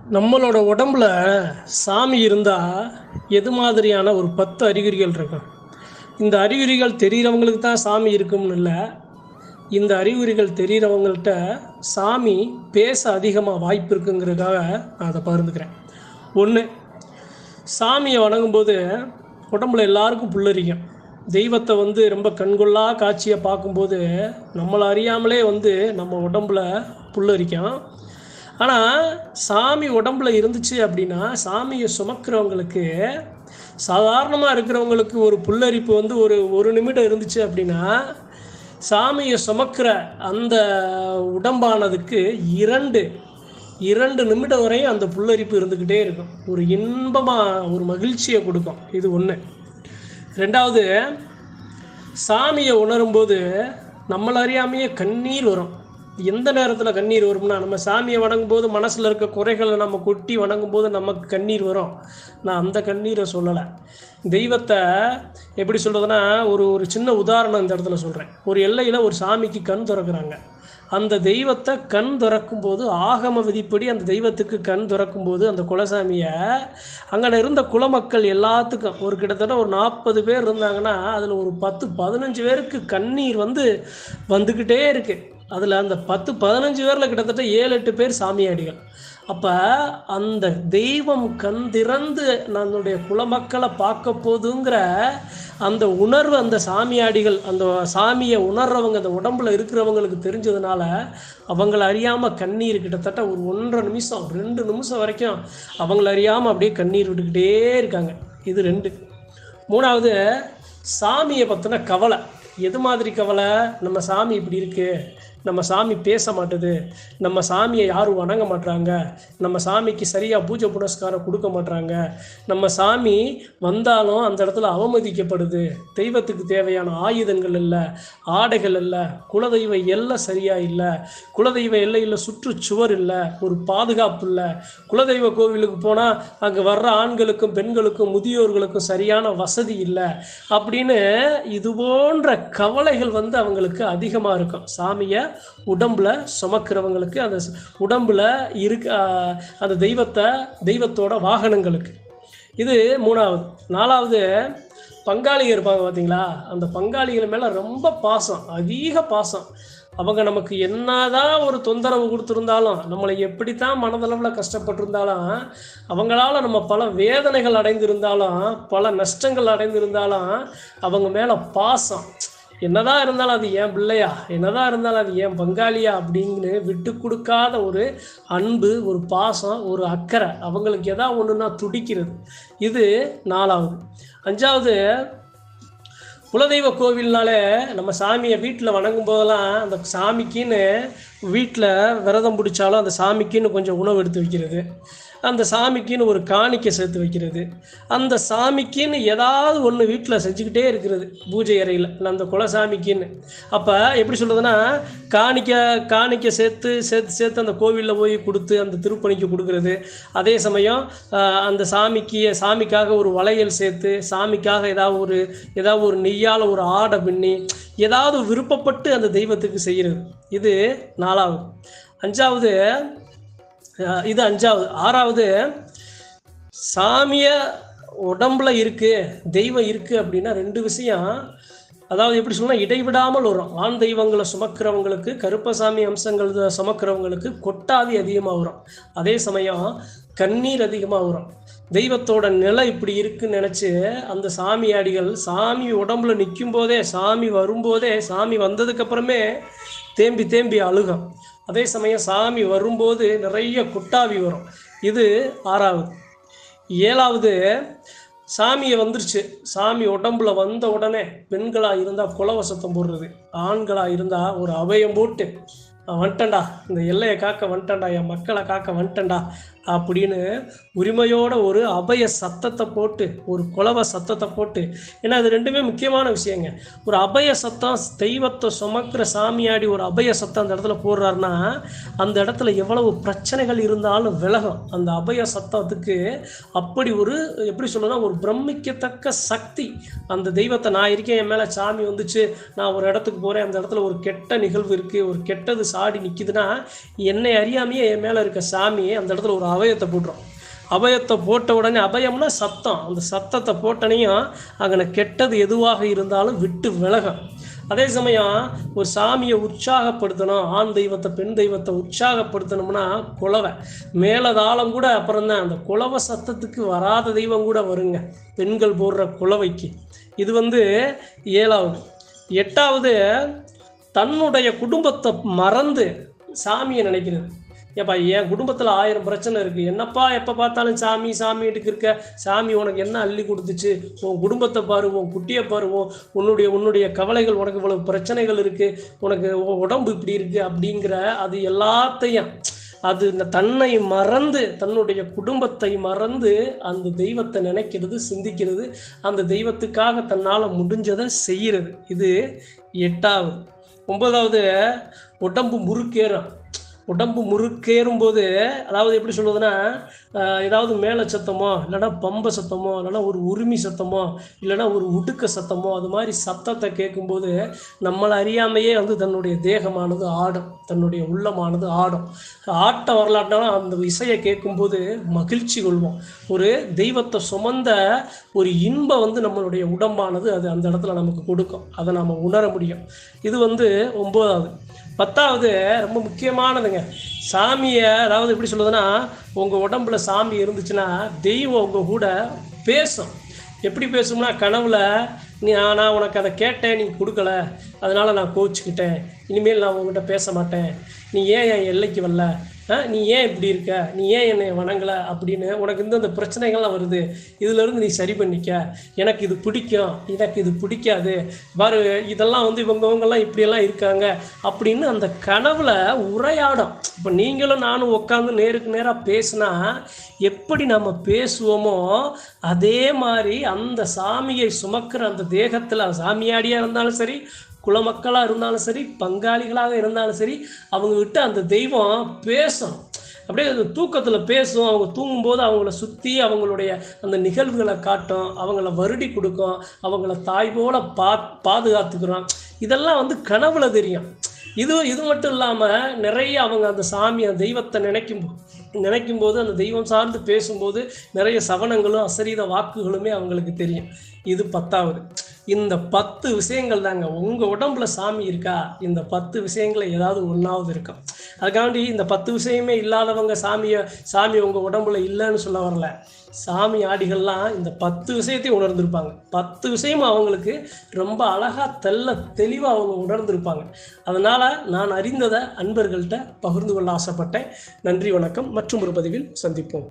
நம்மளோட உடம்புல சாமி இருந்தால் எது மாதிரியான ஒரு 10 அறிகுறிகள் இருக்கும். இந்த அறிகுறிகள் தெரிகிறவங்களுக்கு தான் சாமி இருக்கும்னு இல்லை. இந்த அறிகுறிகள் தெரிகிறவங்கள்ட்ட சாமி பேச அதிகமாக வாய்ப்பு இருக்குங்கிறதுக்காக நான் அதை பகிர்ந்துக்கிறேன். ஒன்று, சாமியை வணங்கும்போது உடம்புல எல்லாருக்கும் புல்லரிக்கும். தெய்வத்தை ரொம்ப கண்கொள்ளா காட்சியை பார்க்கும்போது நம்மளை அறியாமலே நம்ம உடம்புல புல்லரிக்கும். ஆனால் சாமி உடம்புல இருந்துச்சு அப்படின்னா, சாமியை சுமக்கிறவங்களுக்கு, சாதாரணமாக இருக்கிறவங்களுக்கு ஒரு புல்லரிப்பு ஒரு ஒரு நிமிடம் இருந்துச்சு அப்படின்னா, சாமியை சுமக்கிற அந்த உடம்பானதுக்கு இரண்டு நிமிடம் வரையும் அந்த புல்லரிப்பு இருந்துக்கிட்டே இருக்கும். ஒரு இன்பமாக ஒரு மகிழ்ச்சியை கொடுக்கும். இது ஒன்று. ரெண்டாவது, சாமியை உணரும்போது நம்மளை அறியாமையே கண்ணீர் வரும். எந்த நேரத்தில் கண்ணீர் வரும்னா, நம்ம சாமியை வணங்கும்போது மனசில் இருக்க குறைகளை நம்ம கொட்டி வணங்கும்போது நமக்கு கண்ணீர் வரும். நான் அந்த கண்ணீரை சொல்லலை. தெய்வத்தை எப்படி சொல்கிறதுனா, ஒரு சின்ன உதாரணம் இந்த இடத்துல சொல்கிறேன். ஒரு எல்லையில் ஒரு சாமிக்கு கண் திறக்கிறாங்க. அந்த தெய்வத்தை கண் திறக்கும்போது, ஆகம விதிப்படி அந்த தெய்வத்துக்கு கண் திறக்கும்போது அந்த குலசாமியை அங்கே இருந்த குலமக்கள் எல்லாத்துக்கும் கிட்டத்தட்ட ஒரு 40 பேர் இருந்தாங்கன்னா, அதில் ஒரு 10-15 பேருக்கு கண்ணீர் வந்துக்கிட்டே இருக்குது. அதில் அந்த 10-15 பேரில் கிட்டத்தட்ட 7-8 பேர் சாமியாடிகள். அப்போ அந்த தெய்வம் கண் திறந்து நம்மளுடைய குலமக்களை பார்க்க போதுங்கிற அந்த உணர்வு அந்த சாமியாடிகள், அந்த சாமியை உணர்றவங்க, அந்த உடம்புல இருக்கிறவங்களுக்கு தெரிஞ்சதுனால அவங்கள அறியாமல் கண்ணீர் கிட்டத்தட்ட ஒரு 1.5 நிமிஷம் 2 நிமிஷம் வரைக்கும் அவங்கள அறியாமல் அப்படியே கண்ணீர் விட்டுக்கிட்டே இருக்காங்க. இது 2. மூணாவது, சாமியை பற்றின கவலை. எது மாதிரி கவலை? நம்ம சாமி இப்படி இருக்குது, நம்ம சாமி பேச மாட்டுது, நம்ம சாமியை யாரும் வணங்க மாட்டுறாங்க, நம்ம சாமிக்கு சரியாக பூஜை புனஸ்காரம் கொடுக்க மாட்டுறாங்க, நம்ம சாமி வந்தாலும் அந்த இடத்துல அவமதிக்கப்படுது, தெய்வத்துக்கு தேவையான ஆயுதங்கள் இல்லை, ஆடைகள் இல்லை, குலதெய்வ எல்லை சரியாக இல்லை, குலதெய்வ எல்லையில் சுற்றுச்சுவர் இல்லை, ஒரு பாதுகாப்பு இல்லை, குலதெய்வ கோவிலுக்கு போனால் அங்கே வர்ற ஆண்களுக்கும் பெண்களுக்கும் முதியோர்களுக்கும் சரியான வசதி இல்லை அப்படின்னு இது போன்ற கவலைகள் அவங்களுக்கு அதிகமாக இருக்கும். சாமியை உடம்புல சுமக்கிறவங்களுக்கு, அந்த உடம்புல இருக்க அந்த தெய்வத்தோட வாகனங்களுக்கு. இது 3வது. 4வது, பங்காளிகள் இருப்பாங்க பார்த்தீங்களா, அந்த பங்காளிகள் மேலே ரொம்ப பாசம், அதிக பாசம். அவங்க நமக்கு என்னதான் ஒரு தொந்தரவு கொடுத்துருந்தாலும், நம்மளை எப்படித்தான் மனதளவில் கஷ்டப்பட்டிருந்தாலும், அவங்களால நம்ம பல வேதனைகள் அடைந்திருந்தாலும், பல நஷ்டங்கள் அடைந்திருந்தாலும், அவங்க மேலே பாசம். என்னதான் இருந்தாலும் அது என் பிள்ளையா, என்னதான் இருந்தாலும் அது என் பங்காளியா அப்படின்னு விட்டு கொடுக்காத ஒரு அன்பு, ஒரு பாசம், ஒரு அக்கறை, அவங்களுக்கு எதாவது ஒன்றுனா துடிக்கிறது. இது 4வது. 5வது, குலதெய்வ கோவில்னாலே நம்ம சாமியை வீட்டில் வணங்கும் போதெல்லாம் அந்த சாமிக்குன்னு வீட்டில் விரதம் பிடிச்சாலும் அந்த சாமிக்குன்னு கொஞ்சம் உணவு எடுத்து வைக்கிறது, அந்த சாமிக்குன்னு ஒரு காணிக்கை சேர்த்து வைக்கிறது, அந்த சாமிக்குன்னு ஏதாவது ஒன்று வீட்டில் செஞ்சுக்கிட்டே இருக்கிறது பூஜை அறையில் அந்த குலசாமிக்குன்னு. அப்போ எப்படி சொல்கிறதுனா, காணிக்கை சேர்த்து அந்த கோவிலில் போய் கொடுத்து அந்த திருப்பணிக்கு கொடுக்கறது. அதே சமயம் அந்த சாமிக்காக ஒரு வளையல் சேர்த்து, சாமிக்காக ஏதாவது ஒரு நெய்யால் ஒரு ஆடை பின்னி ஏதாவது விருப்பப்பட்டு அந்த தெய்வத்துக்கு செய்கிறது. இது 4வது. 5வது, இது 5வது. 6வது, சாமிய உடம்புல இருக்கு, தெய்வம் இருக்கு அப்படின்னா 2 விஷயம். அதாவது எப்படி சொன்னா, இடைவிடாமல் வரும். ஆண் தெய்வங்களை சுமக்கிறவங்களுக்கு, கருப்பசாமி அம்சங்கள் சுமக்கிறவங்களுக்கு கொட்டாவி அதிகமாக வரும். அதே சமயம் கண்ணீர் அதிகமாக வரும். தெய்வத்தோட நிலை இப்படி இருக்குன்னு நினச்சி அந்த சாமியாடிகள் சாமி உடம்புல நிற்கும் போதே, சாமி வரும்போதே, சாமி வந்ததுக்கப்புறமே தேம்பி அழுகும். அதே சமயம் சாமி வரும்போது நிறைய கொட்டாவி வரும். இது 6வது. 7வது, சாமியை வந்துருச்சு, சாமி உடம்புல வந்த உடனே பெண்களாக இருந்தால் குலவ சத்தம் போடுறது, ஆண்களாக இருந்தால் ஒரு அபயம் போட்டு வந்துட்டேன்டா, இந்த எல்லையை காக்க வந்துட்டேன்டா, என் மக்களை காக்க வந்துட்டேன்டா அப்படின்னு உரிமையோட ஒரு அபய சத்தத்தை போட்டு, ஒரு குலவ சத்தத்தை போட்டு. ஏன்னா அது 2மே முக்கியமான விஷயங்க. ஒரு அபய சத்தம், தெய்வத்தை சுமக்கிற சாமியாடி ஒரு அபய சத்தம் அந்த இடத்துல போடுறாருன்னா, அந்த இடத்துல எவ்வளவு பிரச்சனைகள் இருந்தாலும் விலகும். அந்த அபய சத்தத்துக்கு அப்படி எப்படி சொல்லணும்னா, ஒரு பிரமிக்கத்தக்க சக்தி அந்த தெய்வத்தை. நான் இருக்கேன், என் மேலே சாமி வந்துச்சு, நான் ஒரு இடத்துக்கு போகிறேன், அந்த இடத்துல ஒரு கெட்ட நிகழ்வு இருக்குது, ஒரு கெட்டது சாடி நிற்கிதுன்னா என்னை அறியாமையே என் மேலே இருக்க சாமி அந்த இடத்துல ஒரு அபயத்தை போட்டுரும். அபயத்தை போட்ட உடனே, அபயம்னா சத்தம், அந்த சத்தத்தை போட்டனையும் அங்கே கெட்டது எதுவாக இருந்தாலும் விட்டு விலகும். அதே சமயம் ஒரு சாமியை உற்சாகப்படுத்தணும், ஆண் தெய்வத்தை பெண் தெய்வத்தை உற்சாகப்படுத்தணும்னா குலவை மேலதாளம் கூட அப்புறம் தான், அந்த குலவை சத்தத்துக்கு வராத தெய்வம் கூட வருங்க, பெண்கள் போடுற குலவைக்கு. இது 7வது. 8வது, தன்னுடைய குடும்பத்தை மறந்து சாமியை நினைக்கிறது. ஏப்பா என் குடும்பத்தில் 1000 பிரச்சனை இருக்குது, என்னப்பா எப்போ பார்த்தாலும் சாமி சாமிட்டுக்கு இருக்க, சாமி உனக்கு என்ன அள்ளி கொடுத்துச்சு, உன் குடும்பத்தை பாரு, உன் குட்டியை பாருவோம், உன்னுடைய கவலைகள், உனக்கு இவ்வளவு பிரச்சனைகள் இருக்குது, உனக்கு உடம்பு இப்படி இருக்குது அப்படிங்கிற அது எல்லாத்தையும் அது தன்னை மறந்து, தன்னுடைய குடும்பத்தை மறந்து அந்த தெய்வத்தை நினைக்கிறது, சிந்திக்கிறது, அந்த தெய்வத்துக்காக தன்னால் முடிஞ்சதை செய்கிறது. இது 8வது. 9வது, உடம்பு முறுக்கேறும். உடம்பு முறுக்கேறும்போது, அதாவது எப்படி சொல்லுவதுன்னா, ஏதாவது மேலே சத்தமோ இல்லைனா பம்பை சத்தமோ இல்லைனா ஒரு உரிமை சத்தமோ இல்லைனா ஒரு உடுக்க சத்தமோ அது மாதிரி சத்தத்தை கேட்கும்போது நம்மளை அறியாமையே தன்னுடைய தேகமானது ஆடும், தன்னுடைய உள்ளமானது ஆடும். ஆட்ட வரலாற்றாலும் அந்த இசையை கேட்கும்போது மகிழ்ச்சி கொள்வோம். ஒரு தெய்வத்தை சுமந்த ஒரு இன்பம் நம்மளுடைய உடம்பானது அது அந்த இடத்துல நமக்கு கொடுக்கும், அதை நாம் உணர முடியும். இது 9வது. 10வது ரொம்ப முக்கியமானதுங்க. சாமியை, அதாவது எப்படி சொல்லுதுன்னா, உங்கள் உடம்புல சாமி இருந்துச்சுன்னா தெய்வம் உங்கள் கூட பேசும். எப்படி பேசும்னா, கனவுல நான் உனக்கு அதை கேட்டேன், நீ கொடுக்கல, அதனால் நான் கோச்சிக்கிட்டேன், இனிமேல் நான் உங்ககிட்ட பேச மாட்டேன், நீ ஏன் என் எல்லைக்கு வரல, நீ ஏன் இப்படி இருக்க, நீ ஏன் என்னை வணங்கலை அப்படின்னு உனக்கு இந்த பிரச்சனைகள்லாம் வருது, இதிலேருந்து நீ சரி பண்ணிக்க, எனக்கு இது பிடிக்கும், எனக்கு இது பிடிக்காது, பாரு இதெல்லாம் இவங்கெல்லாம் இப்படியெல்லாம் இருக்காங்க அப்படின்னு அந்த கனவுல உரையாடும். இப்போ நீங்களும் நானும் உட்காந்து நேருக்கு நேராக பேசினா எப்படி நம்ம பேசுவோமோ அதே மாதிரி அந்த சாமியை சுமக்கிற அந்த தேகத்தில், சாமியாடியாக இருந்தாலும் சரி, குலமக்களாக இருந்தாலும் சரி, பங்காளிகளாக இருந்தாலும் சரி, அவங்கக்கிட்ட அந்த தெய்வம் பேசும். அப்படியே அந்த தூக்கத்தில் பேசும். அவங்க தூங்கும்போது அவங்கள சுற்றி அவங்களுடைய அந்த நிகழ்வுகளை காட்டும், அவங்கள வருடி கொடுக்கும், அவங்கள தாய் போல பாதுகாத்துக்கிறோம். இதெல்லாம் கனவுல தெரியும். இது மட்டும் இல்லாமல் நிறைய அவங்க அந்த சாமி, அந்த தெய்வத்தை நினைக்கும்போது அந்த தெய்வம் சார்ந்து பேசும்போது நிறைய சவனங்களும் அசரீத வாக்குகளுமே அவங்களுக்கு தெரியும். இது 10வது. இந்த 10 விஷயங்கள் தாங்க. உங்கள் உடம்புல சாமி இருக்கா, இந்த 10 விஷயங்களில் ஏதாவது ஒன்றாவது இருக்கும். அதுக்காண்டி இந்த 10 விஷயமே இல்லாதவங்க சாமி உங்கள் உடம்புல இல்லைன்னு சொல்ல வரல. சாமி ஆடிகள்லாம் இந்த 10 விஷயத்தையும் உணர்ந்திருப்பாங்க. 10 விஷயமும் அவங்களுக்கு ரொம்ப அழகாக தெளிவாக அவங்க உணர்ந்திருப்பாங்க. அதனால் நான் அறிந்ததை அன்பர்கள்ட்ட பகிர்ந்து கொள்ள ஆசைப்பட்டேன். நன்றி, வணக்கம். மற்றும் ஒரு பதிவில் சந்திப்போம்.